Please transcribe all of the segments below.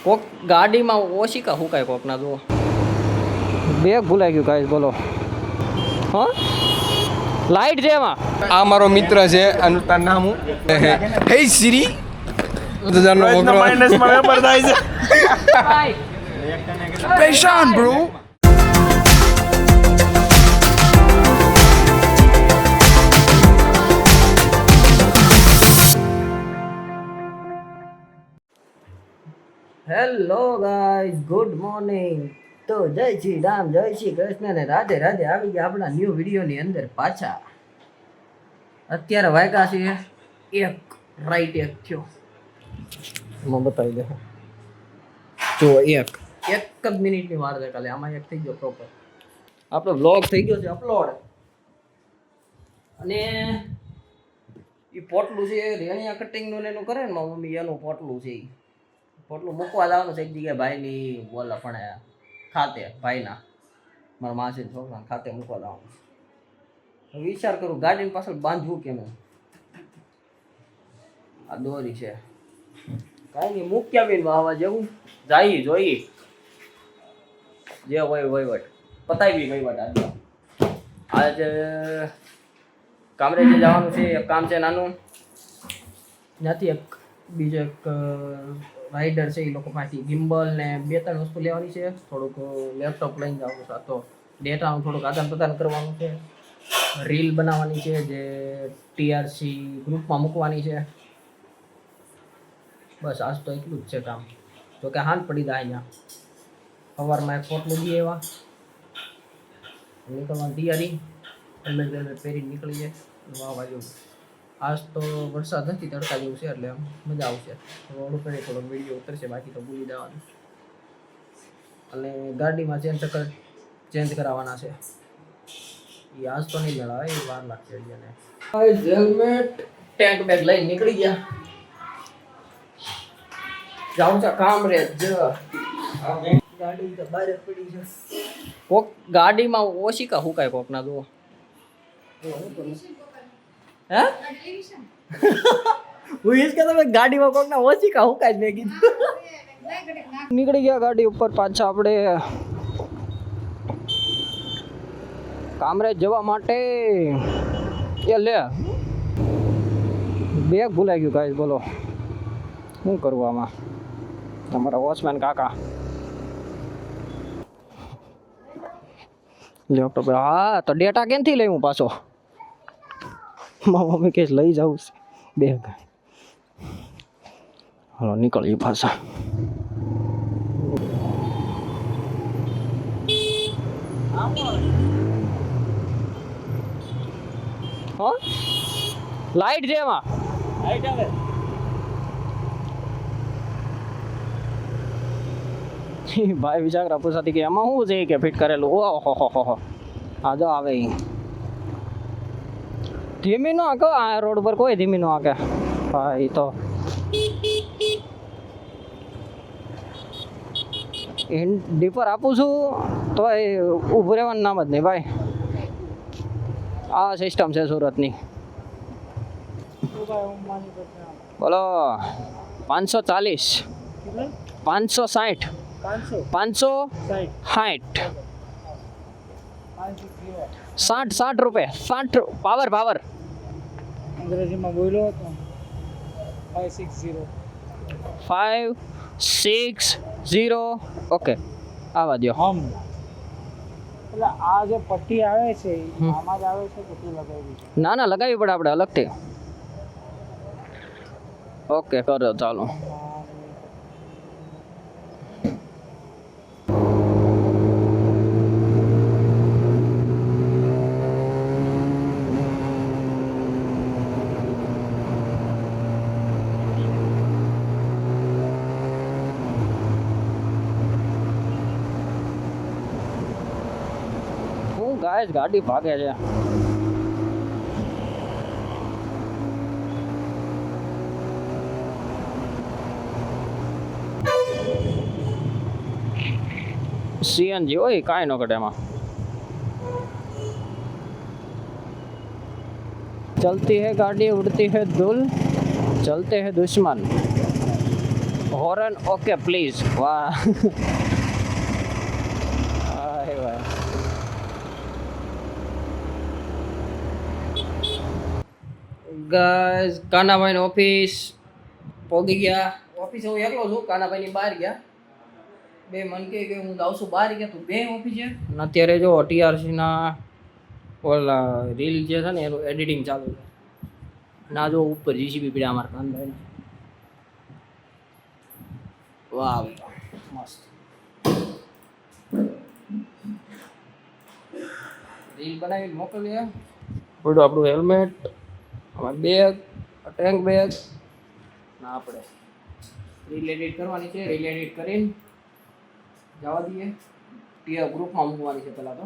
કોક ગાડીમાં ઓશિકા હુકાય કોકના જુઓ. બેગ ભૂલાઈ ગયું ગાઈસ બોલો. હા લાઈટ છે એમાં. આ મારો મિત્ર છે આનું તાર નામ હું હે સિરી 1000 નો માઇનસમાં વેપાર થાય છે. પરેશાન bro. Hello guys, good morning. તો જય શ્રી રામ, જય શ્રી કૃષ્ણ ને રાધે રાધે. આવી ગયા આપણા ન્યૂ વિડીયોની અંદર પાછા. અત્યારે વાગ્યા છે એક રાઈટ એક થયો. હું બતાવી દે જો એક જ મિનિટની વાર છે ખાલી. આમાં એક થઈ ગયો પ્રોપર. આપણો વ્લોગ થઈ ગયો છે અપલોડ. અને એ પોટલું છે રેણિયા કટિંગનું એનું કરે ને મારી મમ્મી, એનું પોટલું છે. પોટલું મૂકવા જવાનું છે એક જગ્યાએ ભાઈની બોલા પણ ખાતે, ભાઈના મારા માસી છોકરા ખાતે મૂકવા જવાનું. વિચાર કરું ગાડીની પાછળ બાંધવું કેમ. આ દોરી છે કાંઈ નહીં, મૂક્યા બી વાહવા જેવું જાય જોઈએ જે હોય વહીવટ પતાવી વહીવટ. આજે કામરેજે જવાનું છે. એક કામ છે નાનું, ત્યાંથી એક બીજો એક રાઇડર છે એ લોકો પાસેથી ગિમ્બલ ને 2-3 વસ્તુ લેવાની છે. થોડુંક લેપટોપ લઈને જવાનું છે. તો ડેટાનું થોડુંક આદાન પ્રદાન કરવાનું છે. રીલ બનાવવાની છે જે ટીઆરસી ગ્રુપમાં મૂકવાની છે. બસ આજ તો એટલું જ છે કામ. જોકે હાથ પડી જાય અહીંયા. સવારમાં એક પોટલું દઈએ એવા નીકળવાની તૈયારી. હેલ્મેટ પહેરી નીકળી જાય વાવા જેવું. આજ તો વરસાદ નથી, તડકા જેવું છે એટલે મજા આવશે. રોડ ઉપર થોડોક વિડીયો ઉતરશે, બાકી તો ભૂલી જવાનું. અને ગાડીમાં ચેન્જ કરાવવાના છે. એ આજ તો નહીં મેળાવે, એ વાર લાગશે. હેલ્મેટ ટેન્ક બેગ લઈને નીકળી ગયા. જાઉં છે કામરેજ. ગાડી તો બહાર જ પડી છે. કોક ગાડીમાં ઓશિકા હુકાય કોકના જુઓ. હે હું ઈજ કે તમે ગાડીમાં કોકના ઓશિકા હુકાય મેં કીધું. નીકળી ગયા ગાડી ઉપર પાછા આપણે કામરેજ જવા માટે. એ લે બેગ ભૂલાઈ ગયું ગાઈસ બોલો. શું કરવું આમાં? તમારા વોચમેન કાકા લેપટોપ. હા તો ડેટા ક્યાંથી લઈ હું પાછો? મારા મમ્મી કે લઈ જાઉં છે બેગ. હાલો નીકળીએ પાછા. હા લાઈટ છે એમાં. લાઈટ આવે. ભાઈ વિચાર પૂછાતી કે એમાં શું છે કે ફિટ કરેલું. ઓહો હો આ જો આવે. ધીમી નો આંકો આ રોડ પર કોઈ ધીમી નો આંકે. હા એ તો ડીપર આપું છું તો એ ઊભું રહેવાનું નામ જ નહીં ભાઈ. આ સિસ્ટમ છે સુરતની. બોલો 540 560 560 60 રૂપિયા 60 પાવર અંગ્રેજીમાં બોલ્યો હતો 560 ઓકે આવા દો. એટલે આ જે પટ્ટી આવે છે આમાં જ આવે છે કે તું લગાવી છે? ના લગાવી પડે આપણે અલગથી. ઓકે કરો ચાલો. ગાઈસ ગાડી ભાગે છે. સીએનજી હોય કાંઈ ન ઘટે એમાં. चलती है गाड़ी उड़ती है धूल चलते हैं दुश्मन હોરન ઓકે પ્લીઝ. વાહ. હાય વાહ. ગાઈસ કાનાભાઈની ઓફિસ પહોંચી ગયા. ઓફિસે હું એકલો છું, કાનાભાઈની બહાર ગયા. બે મન કે હું જાઉં છું બહાર ગયા, તું બે ઓફિસે. અને અત્યારે જો ટીઆરસીના ઓલા રીલ જે છે ને એનું એડિટિંગ ચાલુ છે. ના જો ઉપર જીસીબી પીડા અમારા કાનભાઈ. વાહ મસ્ત રીલ બનાવીને મોકલીએ. બધું આપણું હેલ્મેટ, અમારું બેગ, ટેન્ક બેગ ના આપણે રીલ એડિટ કરવાની છે. રીલ એડિટ કરીને જવા દઈએ. ટીઆર ગ્રુપમાં મૂકવાની છે પહેલાં તો.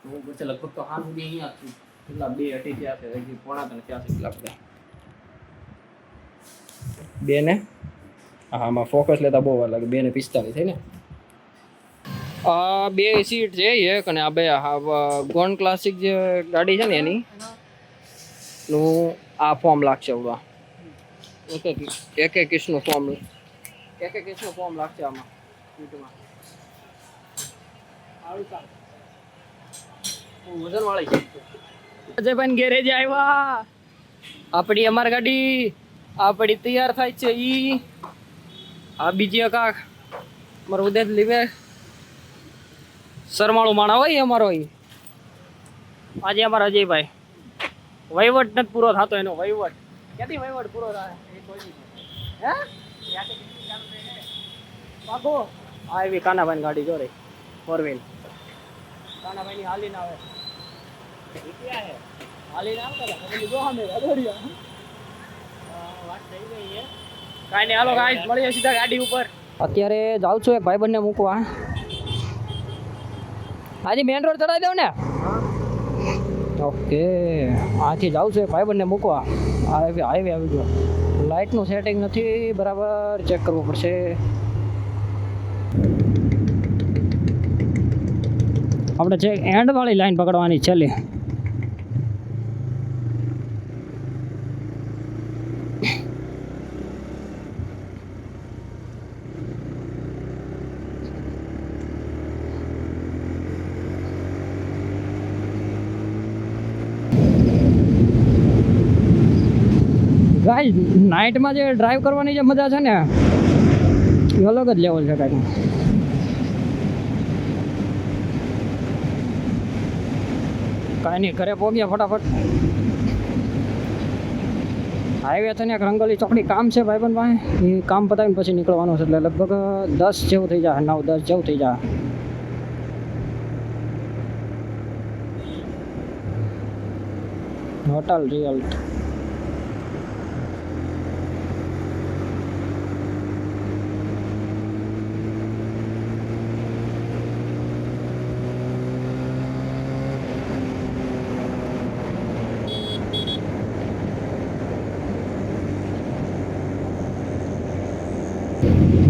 હું પછી લગભગ તો હાથ સુધી અહીંયા છું. કેટલા 2:28 થયા છે, હજી 2:45 થયા છે. કેટલા બધા બે ને હા આમાં ફોકસ લેતા બહુ વાર લાગે. 2:45 થઈ ને. આ બે સીટ છે એક અને આ બે ગોન ક્લાસિક જે ગાડી છે ને એની નું આ ફોર્મ લાગશે. ઉડવા એક ઇંચનું ફોર્મ લાગશે આમાં સીટમાં. વજન વાળી છે. અજયભાઈ ગેરેજ આવ્યા. આપણી અમારી ગાડી આપણી તૈયાર થાય છે. ઈ આ બીજી અકા અમારો ઉદય લીવે શરમાળું માણા હોય અમારો. આજે અમારા અજયભાઈ વહીવટ નથી પૂરો થતો એનો. વહીવટ ક્યાંથી વહીવટ પૂરો થાય હે પાકો. આ એવી કાનાભાઈ ગાડી જો રહી 4 વ્હીલ. કાનાભાઈ ની હાલીને આવે હાલીને આવતા કાંઈ નહીં. હાલો ગાઈસ મળીએ સીધા ગાડી ઉપર. અત્યારે જાઉં છું એક ભાઈબંધને મૂકવા. આજે મેન રોડ ચડાવી દઉં ને. ઓકે આથી જાઉં છું એક ભાઈબંધને મૂકવા. હાઈવે આવી ગયો. લાઇટનું સેટિંગ નથી બરાબર, ચેક કરવું પડશે. આપણે છે એન્ડવાળી લાઈન પકડવાની છેલ્લી. ગાઈસ નાઇટમાં જે ડ્રાઈવ કરવાની જે મજા છે ને એ અલગ જ લેવલ છે કાંઈ. કાંઈ નહીં ઘરે પહોંચ્યા ફટાફટ. હાઈવે છે ને એક રંગોલી ચોકડી કામ છે ભાઈબંધ પાસે. એ કામ પતાવીને પછી નીકળવાનું છે. એટલે લગભગ 10 જેવું થઈ જાય, 9-10 જેવું થઈ જાય. હોટલ રિયલ્ટ.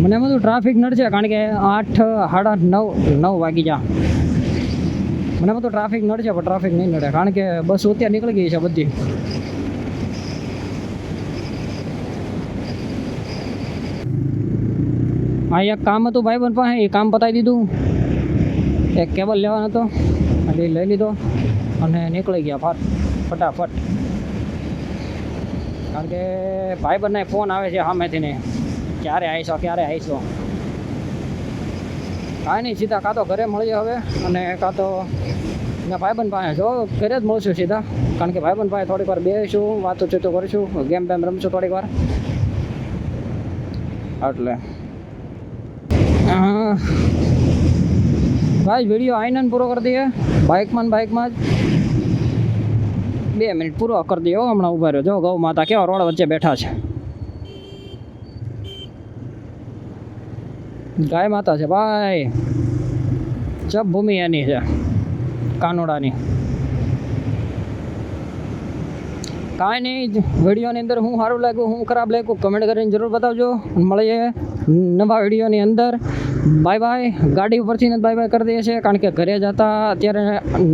મને બધું ટ્રાફિક નડશે કારણ કે 8, 8:30, 9 વાગી જા. મને બધું ટ્રાફિક નડશે પણ ટ્રાફિક નહીં નડે કારણ કે બસ અત્યારે નીકળી ગઈ છે બધી. આ એક કામ હતું ભાઈબંધ પાસે, એ કામ પતાવી દીધું. એક કેબલ લેવાનો હતો એટલે લઈ લીધો અને નીકળી ગયા ફટાફટ. કારણ કે ભાઈબંધને ફોન આવે છે સામેથી ને ક્યારે આવીશો. કાંઈ નહીં સીધા કાં તો ઘરે મળીએ હવે અને કાં તો ભાઈબંધ પાસે જો ઘરે જ મળશું સીધા. કારણ કે ભાઈબંધ પાસે થોડીક વાર બેસીશું, વાતો ચીતો કરીશું, ગેમ બેમ રમશું થોડીક વાર. એટલે ભાઈ વિડીયો આઈને પૂરો કરી દઈએ. બાઇકમાં જ 2 મિનિટ પૂરો કરી દઈએ. હમણાં ઊભા રહ્યો. જો ગૌ માતા કેવા રોડ વચ્ચે બેઠા છે. ગાય માતા છે ભાઈ. જબ ભૂમિ એની છે કાનોડાની. કાંઈ નહીં વિડીયોની અંદર હું સારું લાગ્યું, હું ખરાબ લાગ્યું કમેન્ટ કરીને જરૂર બતાવજો. મળીએ નવા વિડીયોની અંદર. Bye bye. ગાડી ઉપરથી જ બાય કરી દઈએ છીએ કારણ કે ઘરે જતા અત્યારે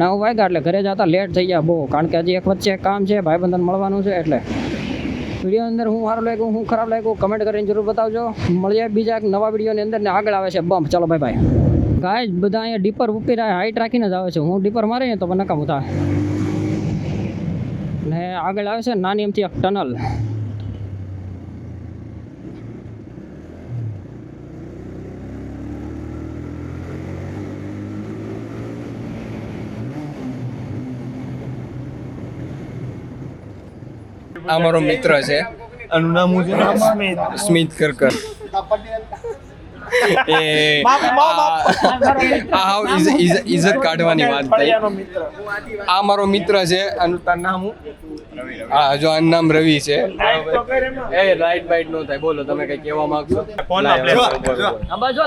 9 વાગ્યા એટલે ઘરે જતા લેટ થઈ ગયા બહુ. કારણ કે હજી એક વચ્ચે કામ છે, ભાઈબંધને મળવાનું છે એટલે વિડીયો અંદર હું સારું લાગ્યું હું ખરાબ લાગ્યું કમેન્ટ કરીને જરૂર બતાવજો. મળીએ બીજા એક નવા વિડીયોની અંદર ને આગળ આવે છે બમ્પ. ચાલો બાય બાય. ગાઈસ બધા અહીંયા ડીપર ઉપર હાઈટ રાખીને જ આવે છે. હું ડીપર મારીને તો નકામું થાય. ને આગળ આવે છે નાની એમથી એક ટનલ. આ મારો મિત્ર છે, આનું નામ હું છે સ્મિત કરકર. એ આ ઇજ્જત કાઢવાની વાત થઈ. આ મારો મિત્ર છે, આનું તાર નામ હું? હા, જો આનું નામ રવિ છે. એ રાઈટ બાઈટ નો થાય. બોલો તમે કઈ કહેવા માંગશો?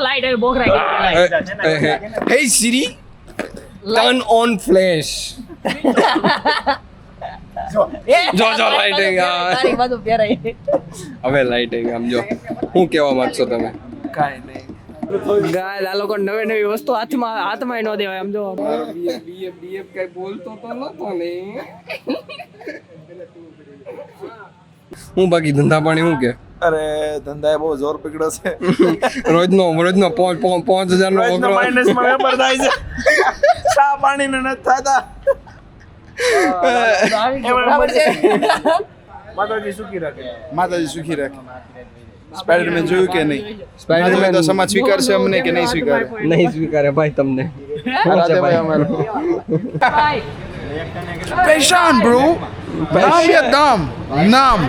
લાઈટ આવી બોકરાઈ. હે સિરી, ટર્ન ઓન ફ્લેશ. જો લાઇટિંગ તારી બધું પહેરાય. હવે લાઇટિંગ આમ જો. શું કહેવા માંગશો તમે? કાંઈ નહીં. ગાય આ લોકો નવી વસ્તુ હાથમાં ન દેવાય. આમ જો બીએફ કઈ બોલતો તો નતો ને. હું બાકી ધંધા પાણી શું કે? અરે ધંધા બહુ જોર પકડ્યો છે. રોજનો 5,000 નો વકરો. માઇનસ માં વેપાર થાય છે. ચા પાણી ને નથી થતા. માતાજી સુખી રાખે. સ્પાઈડરમેન જોયું કે નહીં? સ્પાઈડરમેન તો સમાજ સ્વીકારશે અમને કે નહીં સ્વીકારે? નહીં સ્વીકારે ભાઈ તમને. રાધેભાઈ અમારો परेशान ब्रो नाम या दाम नाम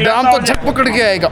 दाम तो झट पकड़ के आएगा